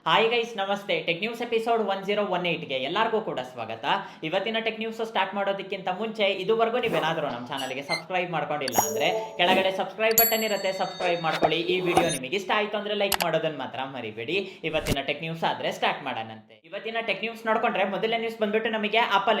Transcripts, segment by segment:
Hi guys, ನಮಸ್ತೆ. Tech news episode 1018ಗೆ ಎಲ್ಲರಿಗೂ ಕೂಡ ಸ್ವಾಗತ. ಇವತ್ತಿನ ಟೆಕ್ ನ್ಯೂಸ್ ಸ್ಟಾರ್ಟ್ ಮಾಡೋದಕ್ಕಿಂತ ಮುಂಚೆ ಇದುವರೆಗೂ ನೀವೇನಾದರೂ ನಮ್ಮ ಚಾನಲ್ಗೆ ಸಬ್ಸ್ಕ್ರೈಬ್ ಮಾಡ್ಕೊಂಡಿಲ್ಲ ಅಂದ್ರೆ ಕೆಳಗಡೆ ಸಬ್ಸ್ಕ್ರೈಬ್ ಬಟನ್ ಇರುತ್ತೆ, ಸಬ್ಸ್ಕ್ರೈಬ್ ಮಾಡ್ಕೊಳ್ಳಿ. ಈ ವಿಡಿಯೋ ನಿಮಗೆ ಇಷ್ಟ ಆಯ್ತು ಅಂದ್ರೆ ಲೈಕ್ ಮಾಡೋದನ್ನ ಮಾತ್ರ ಮರಿಬೇಡಿ. ಇವತ್ತಿನ ಟೆಕ್ ನ್ಯೂಸ್ ಆದ್ರೆ ಸ್ಟಾರ್ಟ್ ಮಾಡೋಣಂತೆ. ಇವತ್ತಿನ ಟೆಕ್ ನ್ಯೂಸ್ ನೋಡ್ಕೊಂಡ್ರೆ ಮೊದಲನೇ ನ್ಯೂಸ್ ಬಂದ್ಬಿಟ್ಟು ನಮಗೆ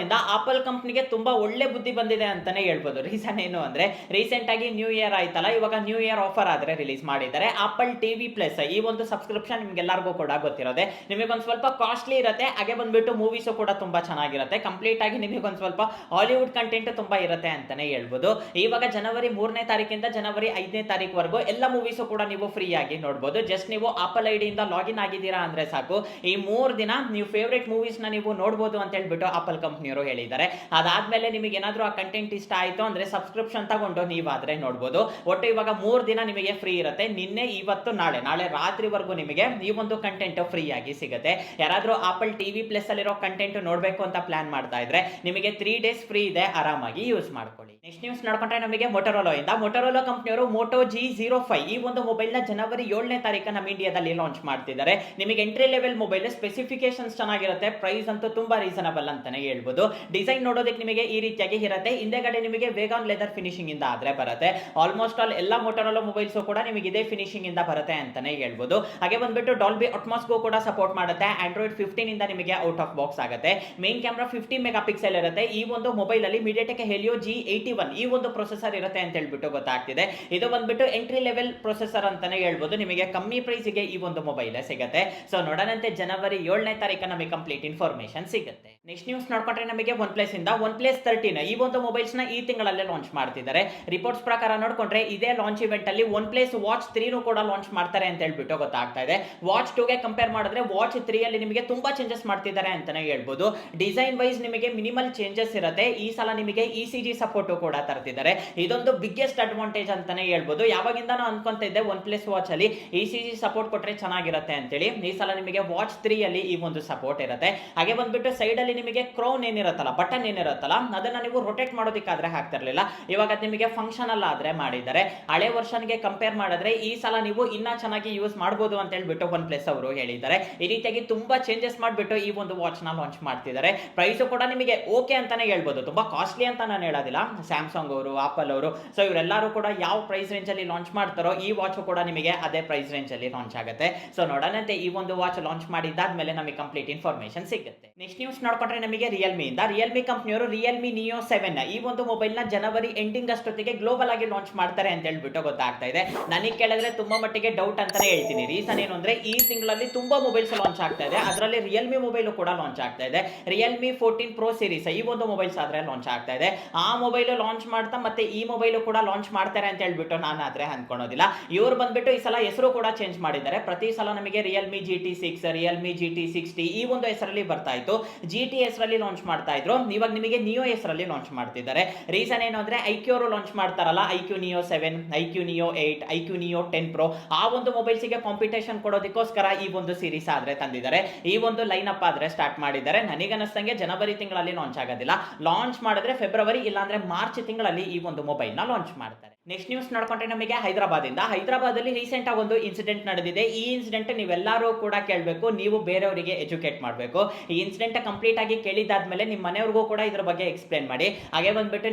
ಆಪಲ್ ಕಂಪ್ನಿಗೆ ತುಂಬಾ ಒಳ್ಳೆ ಬುದ್ಧಿ ಬಂದಿದೆ ಅಂತಾನೆ ಹೇಳ್ಬೋದು. ರೀಸನ್ ಏನು ಅಂದ್ರೆ ರೀಸೆಂಟ್ ಆಗಿ ನ್ಯೂ ಇಯರ್ ಆಯ್ತಲ್ಲ, ಇವಾಗ ನ್ಯೂ ಇಯರ್ ಆಫರ್ ಆದ್ರೆ ರಿಲೀಸ್ ಮಾಡಿದ್ದಾರೆ ಆಪಲ್ ಟಿವಿ ಪ್ಲಸ್. ಈ ಒಂದು ಸಬ್ಸ್ಕ್ರಿಪ್ಷನ್ ನಿಮ್ಗೆಲ್ಲರಿಗೂ ಕೂಡ ಗೊತ್ತಿರೋದೆ, ನಿಮಗೊಂದು ಸ್ವಲ್ಪ ಕಾಸ್ಟ್ಲಿ ಇರುತ್ತೆ. ಹಾಗೆ ಬಂದ್ಬಿಟ್ಟು ಮೂವೀಸ್ ಕೂಡ ತುಂಬಾ ಚೆನ್ನಾಗಿರುತ್ತೆ. ಕಂಪ್ಲೀಟ್ ಆಗಿ ನಿಮಗೊಂದು ಸ್ವಲ್ಪ ಹಾಲಿವುಡ್ ಕಂಟೆಂಟ್ ತುಂಬಾ ಇರುತ್ತೆ ಅಂತಾನೆ ಹೇಳ್ಬೋದು. ಇವಾಗ ಜನವರಿ 3ನೇ ತಾರೀಕಿಂದ ಜನವರಿ 5ನೇ ತಾರೀಕುವರೆಗೂ ಎಲ್ಲ ಮೂವೀಸ್ ಕೂಡ ನೀವು ಫ್ರೀ ಆಗಿ ನೋಡಬಹುದು. ಜಸ್ಟ್ ನೀವು ಆಪಲ್ ಐಡಿ ಇಂದ ಲಾಗಿನ್ ಆಗಿದ್ದೀರಾ ಅಂದ್ರೆ ಸಾಕು, ಈ 3 ದಿನ ನೀವು ಫೇವರೇಟ್ ಮೂವೀಸ್ ನ ನೀವು ನೋಡಬಹುದು ಅಂತ ಹೇಳ್ಬಿಟ್ಟು ಆಪಲ್ ಕಂಪ್ನಿಯವರು ಹೇಳಿದ್ದಾರೆ. ಅದಾದ್ಮೇಲೆ ನಿಮಗೆ ಏನಾದ್ರೂ ಆ ಕಂಟೆಂಟ್ ಇಷ್ಟ ಆಯ್ತು ಅಂದ್ರೆ ಸಬ್ಸ್ಕ್ರಿಪ್ಷನ್ ತಗೊಂಡು ನೀವಾದ್ರೆ ನೋಡಬಹುದು. ಒಟ್ಟು ಇವಾಗ 3 ದಿನ ನಿಮಗೆ ಫ್ರೀ ಇರುತ್ತೆ. ನಿನ್ನೆ, ಇವತ್ತು, ನಾಳೆ ರಾತ್ರಿವರೆಗೂ ನಿಮಗೆ ಈ ಒಂದು ಕಂಟೆಂಟ್ ಫ್ರೀ ಆಗಿ ಸಿಗುತ್ತೆ. ಯಾರಾದ್ರೂ ಆಪಲ್ ಟಿವಿ ಪ್ಲಸ್ ಅಲ್ಲಿರೋ ಕಂಟೆಂಟ್ ನೋಡಬೇಕು ಅಂತ ಪ್ಲಾನ್ ಮಾಡ್ತಾ ಇದ್ರೆ ನಿಮಗೆ 3 ಡೇಸ್ ಫ್ರೀ ಇದೆ, ಆರಾಮಾಗಿ ಯೂಸ್ ಮಾಡ್ಕೊಳ್ಳಿ. ನೆಕ್ಸ್ಟ್ ನ್ಯೂಸ್ ನೋಡ್ಕೊಂಡ್ರೆ ನಮಗೆ ಮೊಟೊರೋಲಾ ಕಂಪ್ನಿಯವರು ಮೋಟೋ G05 ಈ ಒಂದು ಮೊಬೈಲ್ ನ ಜನವರಿ 7ನೇ ತಾರೀಕು ನಮ್ಮ ಇಂಡಿಯಾದಲ್ಲಿ ಲಾಂಚ್ ಮಾಡ್ತಿದ್ದಾರೆ. ನಿಮಗೆ ಎಂಟ್ರಿ ಲೆವೆಲ್ ಮೊಬೈಲ್, ಸ್ಪೆಸಿಫಿಕೇಶನ್ಸ್ ಚೆನ್ನಾಗಿರುತ್ತೆ, ಪ್ರೈಸ್ ಅಂತೂ ತುಂಬಾ ರೀಸನಬಲ್ ಅಂತಾನೆ ಹೇಳ್ಬೋದು. ಡಿಸೈನ್ ನೋಡೋದಕ್ಕೆ ನಿಮಗೆ ಈ ರೀತಿಯಾಗಿ ಇರುತ್ತೆ. ಹಿಂದೆಗಡೆ ನಿಮಗೆ ವೇಗಾನ್ ಲೆದರ್ ಫಿನಿಶಿಂಗ್ ಇಂದ ಆದ್ರೆ ಬರುತ್ತೆ. ಆಲ್ಮೋಸ್ಟ್ ಆಲ್ ಎಲ್ಲ ಮೊಟೊರೋಲಾ ಮೊಬೈಲ್ಸ್ ಕೂಡ ನಿಮಗೆ ಇದೇ ಫಿನಿಶಿಂಗ್ ಇಂದ ಬರುತ್ತೆ ಅಂತಾನೆ ಹೇಳ್ಬೋದು. ಹಾಗೆ ಬಂದ್ಬಿಟ್ಟು ಡಾಲ್ಬಿ ಅಟ್ಮಾಸ್ಗೂ ಕೂಡ ಸಪೋರ್ಟ್ ಮಾಡುತ್ತೆ. ಆಂಡ್ರಾಯ್ಡ್ 15 ಇಂದ ನಿಮಗೆ ಔಟ್ ಆಫ್ ಬಾಕ್ಸ್ ಆಗುತ್ತೆ. ಮೇನ್ ಕ್ಯಾಮೆರಾ 50 ಮೆಗಾ ಪಿಕ್ಸೆಲ್ ಇರುತ್ತೆ. ಈ ಒಂದು ಮೊಬೈಲ್ ಅಲ್ಲಿ ಮೀಡಿಯಾಟೆಕ್ ಹೆಲಿಯೋ G81 ಈ ಒಂದು ಪ್ರೊಸೆಸರ್ ಇರುತ್ತೆ ಅಂತ ಹೇಳ್ಬಿಟ್ಟು ಗೊತ್ತಾಗ್ತಿದೆ. ಇದು ಬಂದ್ಬಿಟ್ಟು ಎಂಟ್ರಿ ಲೆವೆಲ್ ಪ್ರೊಸೆಸರ್ ಅಂತಾನೆ ಹೇಳ್ಬೋದು. ನಿಮಗೆ ಕಮ್ಮಿ ಪ್ರೈಸ್ ಗೆ ಈ ಒಂದು ಮೊಬೈಲ್ ಸಿಗುತ್ತೆ. ಸೊ ನೋಡೋಣಂತೆ ಜನವರಿ 7ನೇ ತಾರೀಕು ನಮಗೆ ಕಂಪ್ಲೀಟ್ ಇನ್ಫಾರ್ಮೇಶನ್ ಸಿಗುತ್ತೆ. ನೆಕ್ಸ್ಟ್ ನ್ಯೂಸ್ ನೋಡ್ಕೊಂಡ್ರೆ ನಮಗೆ OnePlus ಇಂದ OnePlus 13 ಈ ಒಂದು ಮೊಬೈಲ್ಸ್ ನ ಈ ತಿಂಗಳಲ್ಲೇ ಲಾಂಚ್ ಮಾಡ್ತಿದ್ದಾರೆ. ರಿಪೋರ್ಟ್ಸ್ ಪ್ರಕಾರ ನೋಡ್ಕೊಂಡ್ರೆ ಇದೇ ಲಾಂಚ್ ಇವೆಂಟ್ ಅಲ್ಲಿ OnePlus Watch 3 ಕೂಡ ಲಾಂಚ್ ಮಾಡ್ತಾರೆ ಅಂತ ಹೇಳ್ಬಿಟ್ಟು ಗೊತ್ತಾಗ್ತಾ ಇದೆ. ವಾಚ್ 2 ಗೆ ಕಂಪೇರ್ ಮಾಡಿದ್ರೆ ವಾಚ್ 3 ಅಲ್ಲಿ ನಿಮಗೆ ತುಂಬಾ ಚೇಂಜಸ್ ಮಾಡ್ತಿದ್ದಾರೆ ಅಂತಾನೆ ಹೇಳ್ಬೋದು. ಡಿಸೈನ್ ವೈಸ್ ನಿಮಗೆ ಮಿನಿಮಲ್ ಚೇಂಜಸ್ ಇರುತ್ತೆ. ಈ ಸಲ ನಿಮಗೆ ECG ಸಪೋರ್ಟ್ ಕೂಡ ತರ್ತಿದ್ದಾರೆ. ಇದೊಂದು ಬಿಗ್ಗೆಸ್ಟ್ ಅಡ್ವಾಂಟೇಜ್ ಅಂತಾನೆ ಹೇಳ್ಬೋದು. ಯಾವಾಗಿಂದ ನಾನು ಅನ್ಕೊಂತ ಇದ್ದೆ OnePlus ವಾಚ್ ಅಲ್ಲಿ ECG ಸಪೋರ್ಟ್ ಕೊಟ್ರೆ ಚೆನ್ನಾಗಿರುತ್ತೆ ಅಂತೇಳಿ. ಈ ಸಲ ನಿಮಗೆ ವಾಚ್ 3 ಅಲ್ಲಿ ಈ ಒಂದು ಸಪೋರ್ಟ್ ಇರುತ್ತೆ. ಹಾಗೆ ಬಂದ್ಬಿಟ್ಟು ಸೈಡ್ ಅಲ್ಲಿ ನಿಮಗೆ ಕ್ರೌನ್ ಏನಿರುತ್ತಲ್ಲ, ಬಟನ್ ಏನಿರುತ್ತಲ್ಲ, ಅದನ್ನ ನೀವು ರೊಟೇಟ್ ಮಾಡೋದಕ್ಕಾದ್ರೆ ಹಾಕ್ತಿರ್ಲಿಲ್ಲ. ಇವಾಗ ನಿಮಗೆ ಫಂಕ್ಷನಲ್ ಆದ್ರೆ ಮಾಡಿದ್ದಾರೆ. ಹಳೆ ವರ್ಷನ್ ಗೆ ಕಂಪೇರ್ ಮಾಡಿದ್ರೆ ಈ ಸಲ ನೀವು ಇನ್ನ ಚೆನ್ನಾಗಿ ಯೂಸ್ ಮಾಡಬಹುದು ಅಂತ ಹೇಳ್ಬಿಟ್ಟು OnePlus ಅವರು ಹೇಳಿದ್ದಾರೆ. ಈ ರೀತಿಯಾಗಿ ತುಂಬಾ ಚೇಂಜಸ್ ಮಾಡಿಬಿಟ್ಟು ಈ ಒಂದು ವಾಚ್ ನ ಲಾಂಚ್ ಮಾಡ್ತಿದ್ದಾರೆ. ಪ್ರೈಸ್ ಕೂಡ ನಿಮಗೆ ಓಕೆ ಅಂತಾನೆ ಹೇಳ್ಬೋದು, ತುಂಬಾ ಕಾಸ್ಟ್ಲಿ ಅಂತ ನಾನು ಹೇಳೋದಿಲ್ಲ. ಸ್ಯಾಮ್ಸಂಗ್ ಅವರು, ಆಪಲ್ ಅವರು, ಸೊ ಇವರೆಲ್ಲರೂ ಕೂಡ ಯಾವ ಪ್ರೈಸ್ ರೇಂಜ್ ಅಲ್ಲಿ ಲಾಂಚ್ ಮಾಡ್ತಾರೋ ಈ ವಾಚ್ ಕೂಡ ನಿಮಗೆ ಅದೇ ಪ್ರೈಸ್ ರೇಂಜ್ ಅಲ್ಲಿ ಲಾಂಚ್ ಆಗುತ್ತೆ. ಸೊ ನೋಡೋಣಂತೆ ಈ ಒಂದು ವಾಚ್ ಲಾಂಚ್ ಮಾಡಿದ್ದಾದ್ಮೇಲೆ ನಮಗೆ ಕಂಪ್ಲೀಟ್ ಇನ್ಫಾರ್ಮೇಶನ್ ಸಿಗುತ್ತೆ. ನೆಕ್ಸ್ಟ್ ನ್ಯೂಸ್ ನೋಡ್ಕೊಂಡ್ರೆ ನಮಗೆ ರಿಯಲ್ಮಿ ಕಂಪ್ನಿಯವರು ರಿಯಲ್ಮಿ ನಿಯೋ 7 ಈ ಒಂದು ಮೊಬೈಲ್ ನ ಜನವರಿ ಎಂಡಿಂಗ್ ಅಷ್ಟೊತ್ತಿಗೆ ಗ್ಲೋಬಲ್ ಆಗಿ ಲಾಂಚ್ ಮಾಡ್ತಾರೆ ಅಂತ ಹೇಳ್ಬಿಟ್ಟು ಗೊತ್ತಾಗ್ತಾ ಇದೆ. ನನಗೆ ಕೇಳಿದ್ರೆ ತುಂಬಾ ಮಟ್ಟಿಗೆ ಡೌಟ್ ಅಂತಾನೆ ಹೇಳ್ತೀನಿ. ರೀಸನ್ ಏನು ಅಂದ್ರೆ ಈ ತಿಂಗಳಲ್ಲಿ ತುಂಬಾ ಮೊಬೈಲ್ಸ್ ಲಾಂಚ್ ಆಗ್ತಾ ಇದೆ. ಅದರಲ್ಲಿ ರಿಯಲ್ಮಿ ಮೊಬೈಲ್ ಕೂಡ ಲಾಂಚ್ ಆಗ್ತಾ ಇದೆ. ರಿಯಲ್ಮಿ 14 Pro ಸೀರೀಸ್ ಈ ಒಂದು ಮೊಬೈಲ್ಸ್ ಆದ್ರೆ ಲಾಂಚ್ ಆಗ್ತಾ ಇದೆ. ಆ ಮೊಬೈಲ್ ಲಾಂಚ್ ಮಾಡ್ತಾ ಮತ್ತೆ ಈ ಮೊಬೈಲ್ ಕೂಡ ಲಾಂಚ್ ಮಾಡ್ತಾರೆ ಅಂತ ಹೇಳ್ಬಿಟ್ಟು ನಾನು ಆದ್ರೆ ಅನ್ಕೊಳ್ಳೋದಿಲ್ಲ. ಇವರು ಬಂದ್ಬಿಟ್ಟು ಈ ಸಲ ಹೆಸರು ಕೂಡ ಚೇಂಜ್ ಮಾಡಿದ್ದಾರೆ. ಪ್ರತಿ ಸಲ ನಮಗೆ ರಿಯಲ್ಮಿ GT6, ರಿಯಲ್ಮಿ GT60 ಈ ಒಂದು ಹೆಸರಲ್ಲಿ ಬರ್ತಾ ಇತ್ತು. GT ಹೆಸರಲ್ಲಿ ಲಾಂಚ್ ಮಾಡ್ತಾ ಇದ್ರು. ಇವಾಗ ನಿಮಗೆ ನಿಯೋ ಹೆಸರಲ್ಲಿ ಲಾಂಚ್ ಮಾಡ್ತಿದ್ದಾರೆ. ರೀಸನ್ ಏನು ಅಂದ್ರೆ IQ ಅವರು ಲಾಂಚ್ ಮಾಡ್ತಾರಲ್ಲ, IQ Neo 7, IQ Neo 8, IQ Neo 10 Pro ಆ ಒಂದು ಮೊಬೈಲ್ಸ್ ಗೆ ಕಾಂಪಿಟೇಷನ್ ಕೊಡೋದಕ್ಕೋಸ್ಕರ ಈ ಒಂದು ಸೀರೀಸ್ ಆದ್ರೆ ತಂದಿದ್ದಾರೆ. ಈ ಒಂದು ಲೈನ್ ಅಪ್ ಆದ್ರೆ ಸ್ಟಾರ್ಟ್ ಮಾಡಿದ್ದಾರೆ. ನನಗನ್ನಿಸ್ತಂಗೆ ಜನವರಿ ತಿಂಗಳಲ್ಲಿ ಲಾಂಚ್ ಆಗೋದಿಲ್ಲ. ಲಾಂಚ್ ಮಾಡಿದ್ರೆ ಫೆಬ್ರವರಿ ಇಲ್ಲಾಂದ್ರೆ ಮಾರ್ಚ್ ತಿಂಗಳಲ್ಲಿ ಈ ಒಂದು ಮೊಬೈಲ್ ನ ಲಾಂಚ್ ಮಾಡ್ತಾರೆ. ನೆಕ್ಸ್ಟ್ ನ್ಯೂಸ್ ನೋಡ್ಕೊಂಡ್ರೆ ನಮಗೆ ಹೈದರಾಬಾದ್ ಅಲ್ಲಿ ರೀಸೆಂಟ್ ಆಗಿ ಒಂದು ಇನ್ಸಿಡೆಂಟ್ ನಡೆದಿದೆ. ಈ ಇನ್ಸಿಡೆಂಟ್ ನೀವೆಲ್ಲರೂ ಕೂಡ ಕೇಳಬೇಕು, ನೀವು ಬೇರೆಯವರಿಗೆ ಎಜುಕೇಟ್ ಮಾಡಬೇಕು. ಈ ಇನ್ಸಿಡೆಂಟ್ ಕಂಪ್ಲೀಟ್ ಆಗಿ ಕೇಳಿದಾದ್ಮೇಲೆ ನಿಮ್ಮ ಮನೆಯವ್ರಿಗೂ ಕೂಡ ಇದ್ರ ಬಗ್ಗೆ ಎಕ್ಸ್ಪ್ಲೇನ್ ಮಾಡಿ. ಹಾಗೆ ಬಂದ್ಬಿಟ್ಟು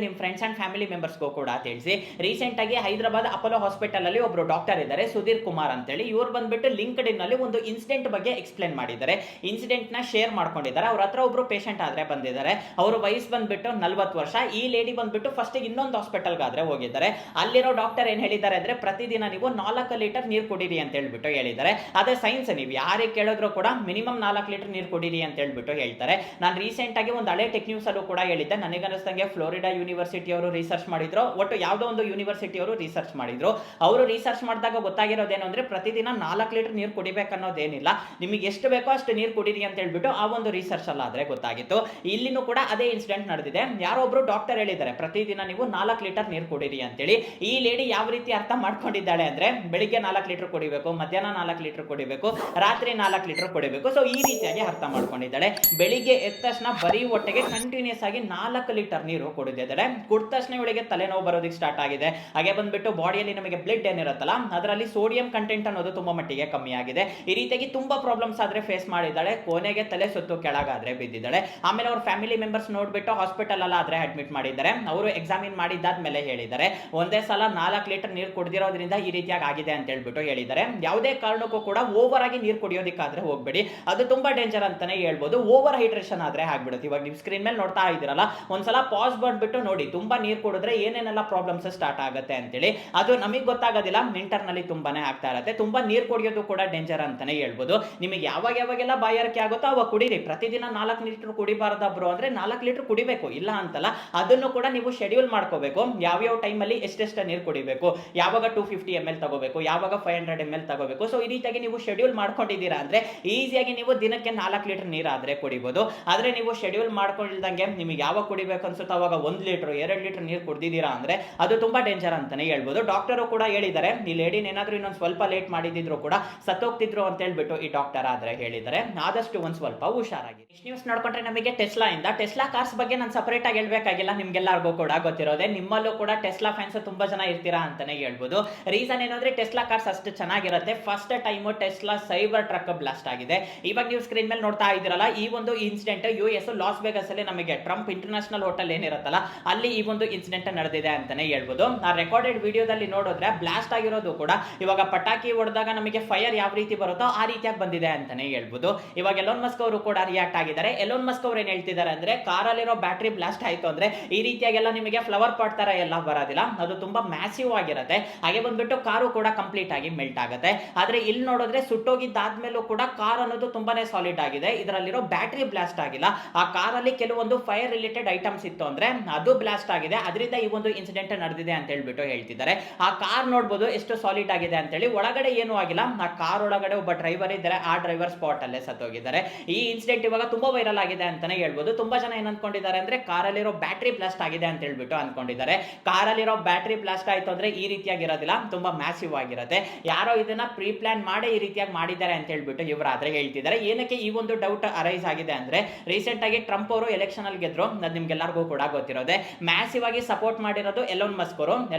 ನಿಮ್ಮ ಫ್ರೆಂಡ್ಸ್ ಅಂಡ್ ಫ್ಯಾಮಿಲಿ ಮೆಂಬರ್ಸ್ಗೂ ಕೂಡ ತಿಳಿಸಿ. ರೀಸೆಂಟ್ ಆಗಿ ಹೈದರಾಬಾದ್ ಅಪೋಲೋ ಹಾಸ್ಪಿಟಲ್ ಅಲ್ಲಿ ಒಬ್ರು ಡಾಕ್ಟರ್ ಇದ್ದಾರೆ, ಸುಧೀರ್ ಕುಮಾರ್ ಅಂತೇಳಿ. ಇವ್ರು ಬಂದ್ಬಿಟ್ಟು ಲಿಂಕ್ಡ್ ಇನ್ ಅಲ್ಲಿ ಒಂದು ಇನ್ಸಿಡೆಂಟ್ ಬಗ್ಗೆ ಎಕ್ಸ್ಪ್ಲೇನ್ ಮಾಡಿದ್ದಾರೆ. ಇನ್ಸಿಡೆಂಟ್ ನ ಶೇರ್ ಮಾಡ್ಕೊಂಡಿದ್ದಾರೆ. ಅವ್ರ ಹತ್ರ ಒಬ್ರು ಪೇಷಂಟ್ ಆದ್ರೆ ಬಂದಿದ್ದಾರೆ. ಅವ್ರ ವಯಸ್ಸು ಬಂದ್ಬಿಟ್ಟು 40 ವರ್ಷ. ಈ ಲೇಡಿ ಬಂದ್ಬಿಟ್ಟು ಫಸ್ಟ್ ಇನ್ನೊಂದು ಹಾಸ್ಪಿಟಲ್ ಆದ್ರೆ ಹೋಗಿದ್ದಾರೆ. ಅಲ್ಲಿರೋ ಡಾಕ್ಟರ್ ಏನ್ ಹೇಳಿದ್ದಾರೆ ಅಂದ್ರೆ ಪ್ರತಿದಿನ ನೀವು 4 ಲೀಟರ್ ನೀರು ಕುಡೀರಿ ಅಂತ ಹೇಳ್ಬಿಟ್ಟು ಹೇಳಿದ್ದಾರೆ. ಅದೇ ಸೈನ್ಸ್, ನೀವು ಯಾರಿಗೆ ಕೇಳಿದ್ರು ಕೂಡ ಮಿನಿಮಮ್ 4 ಲೀಟರ್ ನೀರು ಕುಡೀರಿ ಅಂತ ಹೇಳ್ಬಿಟ್ಟು ಹೇಳ್ತಾರೆ. ನಾನು ರೀಸೆಂಟ್ ಆಗಿ ಒಂದು ಹಳೆ ಟೆಕ್ ನ್ಯೂಸ್ ಅಲ್ಲೂ ಕೂಡ ಹೇಳಿದ್ದೆ. ನನಗನ್ನಿಸ್ತಂಗೆ ಫ್ಲೋರಿಡಾ ಯೂನಿವರ್ಸಿಟಿ ಅವರು ರಿಸರ್ಚ್ ಮಾಡಿದ್ರು, ಒಟ್ಟು ಯಾವುದೋ ಒಂದು ಯೂನಿವರ್ಸಿಟಿ ಅವರು ರಿಸರ್ಚ್ ಮಾಡಿದ್ರು. ಅವರು ರಿಸರ್ಚ್ ಮಾಡಿದಾಗ ಗೊತ್ತಾಗಿರೋದೇನು ಅಂದ್ರೆ ಪ್ರತಿದಿನ 4 ಲೀಟರ್ ನೀರು ಕುಡಿಬೇಕು ಅನ್ನೋದೇನಿಲ್ಲ, ನಿಮಗೆ ಎಷ್ಟು ಬೇಕೋ ಅಷ್ಟು ನೀರು ಕುಡೀರಿ ಅಂತ ಹೇಳ್ಬಿಟ್ಟು ಆ ಒಂದು ರಿಸರ್ಚ್ ಅಲ್ಲ ಆದ್ರೆ ಗೊತ್ತಾಗಿತ್ತು. ಇಲ್ಲಿನೂ ಕೂಡ ಅದೇ ಇನ್ಸಿಡೆಂಟ್ ನಡೆದಿದೆ. ಯಾರೋ ಒಬ್ರು ಡಾಕ್ಟರ್ ಹೇಳಿದ್ದಾರೆ ಪ್ರತಿದಿನ ನೀವು 4 ಲೀಟರ್ ನೀರು ಕುಡೀರಿ ಅಂತೇಳಿ. ಈ ಲೇಡಿ ಯಾವ ರೀತಿ ಅರ್ಥ ಮಾಡ್ಕೊಂಡಿದ್ದಾಳೆ ಅಂದ್ರೆ ಬೆಳಿಗ್ಗೆ 4 ಲೀಟರ್ ಕುಡಿಬೇಕು, ಮಧ್ಯಾಹ್ನ 4 ಲೀಟರ್ ಕುಡಿಬೇಕು, ರಾತ್ರಿ 4 ಲೀಟರ್ ಕುಡಿಬೇಕು. ಸೊ ಈ ರೀತಿಯಾಗಿ ಅರ್ಥ ಮಾಡ್ಕೊಂಡಿದ್ದಾಳೆ. ಬೆಳಿಗ್ಗೆ ಎದ್ದ ತಕ್ಷಣ ಬರೀ ಹೊಟ್ಟೆಗೆ ಕಂಟಿನ್ಯೂಸ್ ಆಗಿ 4 ಲೀಟರ್ ನೀರು ಕುಡಿದಿದ್ದಾಳೆ. ಕುಡಿದ ತಕ್ಷಣ ಇವಳಿಗೆ ತಲೆನೋವು ಬರೋದಕ್ಕೆ ಸ್ಟಾರ್ಟ್ ಆಗಿದೆ. ಹಾಗೆ ಬಂದ್ಬಿಟ್ಟು ಬಾಡಿಯಲ್ಲಿ ನಮಗೆ ಬ್ಲಡ್ ಏನಿರುತ್ತಲ್ಲ ಅದರಲ್ಲಿ ಸೋಡಿಯಂ ಕಂಟೆಂಟ್ ಅನ್ನೋದು ತುಂಬಾ ಮಟ್ಟಿಗೆ ಕಮ್ಮಿ ಆಗಿದೆ. ಈ ರೀತಿಯಾಗಿ ತುಂಬಾ ಪ್ರಾಬ್ಲಮ್ಸ್ ಆದ್ರೆ ಫೇಸ್ ಮಾಡಿದ್ದಾಳೆ. ಕೊನೆಗೆ ತಲೆ ಸುತ್ತು ಕೆಳಗಾದ್ರೆ ಬಿದ್ದಿದ್ದಾಳೆ. ಆಮೇಲೆ ಅವ್ರ ಫ್ಯಾಮಿಲಿ ಮೆಂಬರ್ಸ್ ನೋಡ್ಬಿಟ್ಟು ಹಾಸ್ಪಿಟಲ್ ಅಲ್ಲ ಆದ್ರೆ ಅಡ್ಮಿಟ್ ಮಾಡಿದ್ದಾರೆ. ಅವರು ಎಕ್ಸಾಮಿನ್ ಮಾಡಿದ್ದಾದ್ಮೇಲೆ ಹೇಳಿದ್ದಾರೆ ಒಂದೇ ಸಲ 4 ಲೀಟರ್ ನೀರು ಕುಡಿದಿರೋದ್ರಿಂದ ಈ ರೀತಿಯಾಗಿ ಆಗಿದೆ ಅಂತ ಹೇಳ್ಬಿಟ್ಟು ಹೇಳಿದ್ದಾರೆ. ಯಾವುದೇ ಕಾರಣಕ್ಕೂ ಕೂಡ ಓವರ್ ಆಗಿ ನೀರು ಕುಡಿಯೋದಕ್ಕಾದ್ರೆ ಹೋಗ್ಬೇಡಿ, ಅದು ತುಂಬಾ ಡೇಂಜರ್ ಅಂತಾನೆ ಹೇಳ್ಬೋದು. ಓವರ್ ಹೈಡ್ರೇಷನ್ ಆದ್ರೆ ಆಗ್ಬಿಡುತ್ತೆ. ಇವಾಗ ನೀವು ಸ್ಕ್ರೀನ್ ಮೇಲೆ ನೋಡ್ತಾ ಇದ್ದೀರಲ್ಲ, ಒಂದ್ಸಲ ಪಾಸ್ ಮಾಡ್ಬಿಟ್ಟು ನೋಡಿ, ತುಂಬಾ ನೀರು ಕುಡಿದ್ರೆ ಏನೇನೆಲ್ಲ ಪ್ರಾಬ್ಲಮ್ಸ್ ಸ್ಟಾರ್ಟ್ ಆಗುತ್ತೆ ಅಂತೇಳಿ. ಅದು ನಮಗೆ ಗೊತ್ತಾಗೋದಿಲ್ಲ, ಇಂಟರ್ನಲ್ಲಿ ತುಂಬಾನೇ ಆಗ್ತಾ ಇರುತ್ತೆ. ತುಂಬಾ ನೀರು ಕುಡಿಯೋದು ಕೂಡ ಡೇಂಜರ್ ಅಂತಾನೆ ಹೇಳ್ಬೋದು. ನಿಮಗೆ ಯಾವಾಗೆಲ್ಲ ಬಾಯಾರಿಕೆ ಆಗುತ್ತೋ ಅವಾಗ ಕುಡೀರಿ. ಪ್ರತಿದಿನ 4 ಲೀಟರ್ ಕುಡಿಬಾರ್ದ ಬ್ರೋ ಅಂದ್ರೆ 4 ಲೀಟರ್ ಕುಡಿಬೇಕು, ಇಲ್ಲ ಅಂತಲ್ಲ. ಅದನ್ನು ಕೂಡ ನೀವು ಶೆಡ್ಯೂಲ್ ಮಾಡ್ಕೋಬೇಕು. ಯಾವ್ಯಾವ ಟೈಮಲ್ಲಿ ಎಷ್ಟೆಷ್ಟು ನೀರು ಕುಡಿಬೇಕು, ಯಾವಾಗ 250 ml ತಗೋಬೇಕು, ಯಾವಾಗ 500 ml ತಗೋಬೇಕು. ಸೊ ಈ ರೀತಿಯಾಗಿ ನೀವು ಶೆಡ್ಯೂಲ್ ಮಾಡ್ಕೊಂಡಿದ್ದೀರಾ ಅಂದ್ರೆ ಈಸಿಯಾಗಿ ನೀವು ದಿನಕ್ಕೆ 4 ಲೀಟರ್ ನೀರು ಆದ್ರೆ ಕುಡಿಬಹುದು. ಆದ್ರೆ ನೀವು ಶೆಡ್ಯೂಲ್ ಮಾಡ್ಕೊಂಡಿಲ್ದಂಗೆ ನಿಮಗೆ ಯಾವಾಗ ಕುಡಿಬೇಕು ಅನ್ಸುತ್ತೋ ಅವಾಗ 1 ಲೀಟರ್ 2 ಲೀಟರ್ ನೀರು ಕುಡಿದಿದ್ದೀರಾ ಅಂದ್ರೆ ಅದು ತುಂಬಾ ಡೇಂಜರ್ ಅಂತಾನೆ ಹೇಳ್ಬೋದು. ಡಾಕ್ಟರ್ ಕೂಡ ಹೇಳಿದ್ದಾರೆ, ಈ ಲೇಡಿನ ಏನಾದ್ರೂ ಇನ್ನೊಂದು ಸ್ವಲ್ಪ ಲೇಟ್ ಮಾಡಿದ್ರು ಕೂಡ ಸತ್ತೋಗ್ತಿದ್ರು ಅಂತ ಹೇಳ್ಬಿಟ್ಟು ಈ ಡಾಕ್ಟರ್ ಆದ್ರೆ ಹೇಳಿದ್ದಾರೆ. ಆದಷ್ಟು ಒಂದ್ ಸ್ವಲ್ಪ ಹುಷಾರಾಗಿ. ನ್ಯೂಸ್ ನೋಡ್ಕೊಂಡ್ರೆ ನಮಗೆ ಟೆಸ್ಲಾ ಕಾರ್ಸ್ ಬಗ್ಗೆ ನಾನು ಸಪರೇಟ್ ಆಗಿ ಹೇಳ್ಬೇಕಾಗಿಲ್ಲ, ನಿಮ್ಗೆಲ್ಲರಿಗೂ ಕೂಡ ಗೊತ್ತಿರೋದೆ. ನಿಮ್ಮಲ್ಲೂ ಕೂಡ ಟೆಸ್ಲಾ ಫ್ಯಾನ್ಸ್ ತುಂಬಾ ಜನ ಇರ್ತೀರಾ ಅಂತಾನೆ ಹೇಳ್ಬೋದು. ರೀಸನ್ ಏನಂದ್ರೆ ಟೆಸ್ಲಾ ಕಾರ್ಸ್ ಅಷ್ಟು ಚೆನ್ನಾಗಿರುತ್ತೆ. First time Tesla cyber truck blast ಆಗಿದೆ. ಇವಾಗ ನೀವು ಸ್ಕ್ರೀನ್ ಮೇಲೆ ನೋಡ್ತಾ ಇದ್ದೀರಲ್ಲ, ಈ ಒಂದು ಇನ್ಸಿಡೆಂಟ್ US ಲಾಸ್ ವೇಗಸ್ ಅಲ್ಲಿ ನಮಗೆ ಟ್ರಂಪ್ ಇಂಟರ್ನ್ಯಾಷನಲ್ ಹೋಟೆಲ್ ಏನಿರುತ್ತಲ್ಲ ಅಲ್ಲಿ ಈ ಒಂದು ಇನ್ಸಿಡೆಂಟ್ ನಡೆದಿದೆ ಅಂತಾನೆ ಹೇಳ್ಬೋದು. ಆ ರೆಕಾರ್ಡೆಡ್ ವಿಡಿಯೋದಲ್ಲಿ ನೋಡಿದ್ರೆ ಬ್ಲಾಸ್ಟ್ ಆಗಿರೋದು ಕೂಡ ಇವಾಗ ಪಟಾಕಿ ಹೊಡೆದಾಗ ನಮಗೆ ಫೈರ್ ಯಾವ ರೀತಿ ಬರುತ್ತೋ ಆ ರೀತಿಯಾಗಿ ಬಂದಿದೆ ಅಂತಾನೆ ಹೇಳ್ಬೋದು. ಇವಾಗ ಎಲೋನ್ ಮಸ್ಕ್ ಅವರು ಕೂಡ ರಿಯಾಕ್ಟ್ ಆಗಿದ್ದಾರೆ. ಎಲೋನ್ ಮಸ್ಕ್ ಅವರು ಏನ್ ಹೇಳ್ತಿದ್ದಾರೆ ಅಂದ್ರೆ, ಕಾರಲ್ಲಿರೋ ಬ್ಯಾಟ್ರಿ ಬ್ಲಾಸ್ಟ್ ಆಯ್ತು ಅಂದ್ರೆ ಈ ರೀತಿಯಾಗೆಲ್ಲ ನಿಮಗೆ ಫ್ಲವರ್ ಪಾಟ್ ತರ ಎಲ್ಲ ಬರೋದಿಲ್ಲ, ಅದು ತುಂಬಾ ಮ್ಯಾಸಿವ್ ಆಗಿರುತ್ತೆ. ಹಾಗೆ ಬಂದ್ಬಿಟ್ಟು ಕಾರು ಕೂಡ ಕಂಪ್ಲೀಟ್ ಆಗಿ ಮೆಲ್ಟ್ ಆಗುತ್ತೆ. ಆದ್ರೆ ಇಲ್ಲಿ ನೋಡಿದ್ರೆ ಸುಟ್ಟೋಗಿದ್ದಾದ್ಮೇಲೂ ಕೂಡ ಕಾರ್ ಅನ್ನೋದು ತುಂಬಾನೇ ಸಾಲಿಡ್ ಆಗಿದೆ. ಇದರಲ್ಲಿರೋ ಬ್ಯಾಟ್ರಿ ಬ್ಲಾಸ್ಟ್ ಆಗಿಲ್ಲ. ಆ ಕಾರಲ್ಲಿ ಕೆಲವೊಂದು ಫೈರ್ ರಿಲೇಟೆಡ್ ಐಟಮ್ಸ್ ಇತ್ತು ಅಂದ್ರೆ ಅದು ಬ್ಲಾಸ್ಟ್ ಆಗಿದೆ. ಅದರಿಂದ ಈ ಒಂದು ಇನ್ಸಿಡೆಂಟ್ ನಡೆದಿದೆ ಅಂತ ಹೇಳ್ಬಿಟ್ಟು ಹೇಳ್ತಿದ್ದಾರೆ. ಆ ಕಾರ್ ನೋಡ್ಬೋದು ಎಷ್ಟು ಸಾಲಿಡ್ ಆಗಿದೆ ಅಂತ ಹೇಳಿ. ಒಳಗಡೆ ಏನೂ ಆಗಿಲ್ಲ. ಆ ಕಾರ್ ಒಳಗಡೆ ಒಬ್ಬ ಡ್ರೈವರ್ ಇದ್ದಾರೆ, ಆ ಡ್ರೈವರ್ ಸ್ಪಾಟ್ ಅಲ್ಲೇ ಸತ್ತೋಗಿದ್ದಾರೆ. ಈ ಇನ್ಸಿಡೆಂಟ್ ಇವಾಗ ತುಂಬಾ ವೈರಲ್ ಆಗಿದೆ ಅಂತಾನೆ ಹೇಳ್ಬೋದು. ತುಂಬಾ ಜನ ಏನ್ ಅನ್ಕೊಂಡಿದ್ದಾರೆ ಅಂದ್ರೆ ಕಾರಲ್ಲಿರೋ ಬ್ಯಾಟ್ರಿ ಬ್ಲಾಸ್ಟ್ ಆಗಿದೆ ಅಂತ ಹೇಳ್ಬಿಟ್ಟು ಅನ್ಕೊಂಡಿದ್ದಾರೆ. ಕಾರಲ್ಲಿರೋ ಬ್ಯಾಟ್ರಿ ಬ್ಲಾಸ್ಟ್ ಆಯ್ತು ಅಂದ್ರೆ ಈ ರೀತಿಯಾಗಿರೋದಿಲ್ಲ, ತುಂಬಾ ಮ್ಯಾಸಿವ್ ಆಗಿರುತ್ತೆ. ಯಾರೋ ಇದನ್ನ ಪ್ರೀ ಪ್ಲಾನ್ ಮಾಡಿ ಈ ರೀತಿಯಾಗಿ ಮಾಡಿದ್ದಾರೆ ಅಂತ ಹೇಳ್ಬಿಟ್ಟು ಇವರಾದ್ರೆ ಹೇಳ್ತಿದ್ದಾರೆ. ಏನಕ್ಕೆ ಈ ಒಂದು ಡೌಟ್ ಅರೈಸ್ ಆಗಿದೆ ಅಂದ್ರೆ, ರೀಸೆಂಟ್ ಆಗಿ ಟ್ರಂಪ್ ಅವರು ಎಲೆಕ್ಷನ್ ಅಲ್ಲಿ ಗೆದ್ರು, ಅದು ನಿಮ್ಗೆಲ್ಲರಿಗೂ ಕೂಡ ಗೊತ್ತಿರೋದೆ. ಮ್ಯಾಸಿವ್ ಆಗಿ ಸಪೋರ್ಟ್ ಮಾಡಿರೋದು ಎಲೋನ್ ಮಸ್ಕ್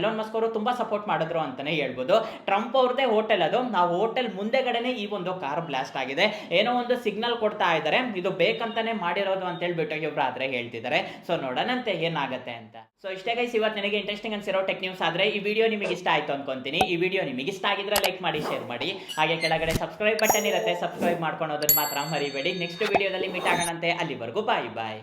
ಅವರು ತುಂಬಾ ಸಪೋರ್ಟ್ ಮಾಡಿದ್ರು ಅಂತಾನೆ ಹೇಳ್ಬೋದು. ಟ್ರಂಪ್ ಅವ್ರದೇ ಹೋಟೆಲ್ ಅದು, ಆ ಹೋಟೆಲ್ ಮುಂದೆಗಡೆನೆ ಈ ಒಂದು ಕಾರ್ ಬ್ಲಾಸ್ಟ್ ಆಗಿದೆ. ಏನೋ ಒಂದು ಸಿಗ್ನಲ್ ಕೊಡ್ತಾ ಇದ್ದಾರೆ, ಇದು ಬೇಕಂತಾನೆ ಮಾಡಿರೋದು ಅಂತ ಹೇಳ್ಬಿಟ್ಟು ಇವರಾದ್ರೆ ಹೇಳ್ತಿದ್ದಾರೆ. ಸೊ ನೋಡೋಣಂತೆ ಏನಾಗುತ್ತೆ ಅಂತ. ಸೊ ಇಷ್ಟೇ ಗೈಸ್, ಇವತ್ತು ನನಗೆ ಇಂಟ್ರೆಸ್ಟಿಂಗ್ ಅನ್ಸಿರೋ ಟೆಕ್ ನ್ಯೂಸ್. ಆದ್ರೆ ಈ ವಿಡಿಯೋ ನಿಮಗೆ ಇಷ್ಟ ಆಯ್ತು ಅನ್ಕೊಂತೀನಿ. ಈ ವಿಡಿಯೋ ನಿಮಗೆ ಇಷ್ಟ ಆಗಿದ್ರೆ ಲೈಕ್ ಮಾಡಿ, ಶೇರ್ ಮಾಡಿ. ಹಾಗೆ ಕೆಳಗಡೆ ಸಬ್ಸ್ಕ್ರೈಬ್ ಬಟನ್ ಇರುತ್ತೆ, ಸಬ್ಸ್ಕ್ರೈಬ್ ಮಾಡ್ಕೊಳೋದನ್ನ ಮಾತ್ರ ಮರಿಬೇಡಿ. ನೆಕ್ಸ್ಟ್ ವಿಡಿಯೋದಲ್ಲಿ ಮೀಟ್ ಆಗೋಣಂತೆ. ಅಲ್ಲಿವರೆಗೂ ಬಾಯ್ ಬಾಯ್.